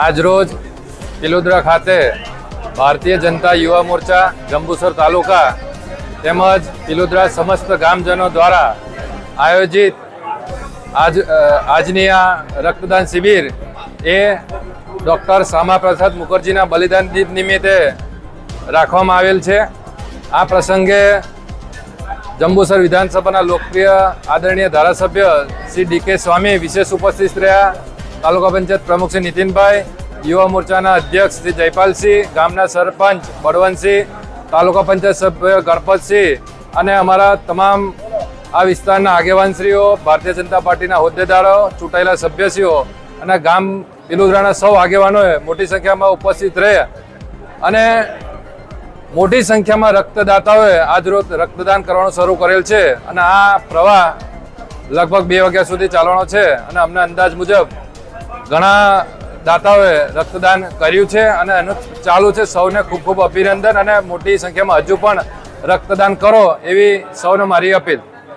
આજરોજ પિલોદરા ખાતે ભારતીય જનતા યુવા મોરચા જંબુસર તાલુકા તેમજ પિલોદરા સમસ્ત ગામજનો દ્વારા આયોજિત આજની આ રક્તદાન શિબિર એ ડૉક્ટર શ્યામાપ્રસાદ મુખર્જીના બલિદાન દિવસ નિમિત્તે રાખવામાં આવેલ છે। આ પ્રસંગે જંબુસર વિધાનસભાના લોકપ્રિય આદરણીય ધારાસભ્ય શ્રી ડી.કે. સ્વામી વિશેષ ઉપસ્થિત રહ્યા। તાલુકા પંચાયત પ્રમુખ શ્રી નીતિનભાઈ, યુવા મોરચાના અધ્યક્ષ શ્રી જયપાલસિંહ, ગામના સરપંચ બળવંતસિંહ, તાલુકા પંચાયત સભ્ય ગણપતસિંહ અને અમારા તમામ આ વિસ્તારના આગેવાનશ્રીઓ, ભારતીય જનતા પાર્ટીના હોદ્દેદારો, ચૂંટાયેલા સભ્યશ્રીઓ અને ગામ પિલોદરાના સૌ આગેવાનોએ મોટી સંખ્યામાં ઉપસ્થિત રહ્યા અને મોટી સંખ્યામાં રક્તદાતાઓએ આજરોજ રક્તદાન કરવાનું શરૂ કરેલ છે અને આ પ્રવાહ લગભગ 2 વાગ્યા સુધી ચાલવાનો છે અને અમને અંદાજ મુજબ ઘણા દાતાઓએ રક્તદાન કર્યું છે અને એનું ચાલુ છે। સૌને ખૂબ ખૂબ અભિનંદન અને મોટી સંખ્યામાં હજુ પણ રક્તદાન કરો એવી સૌને મારી અપીલ।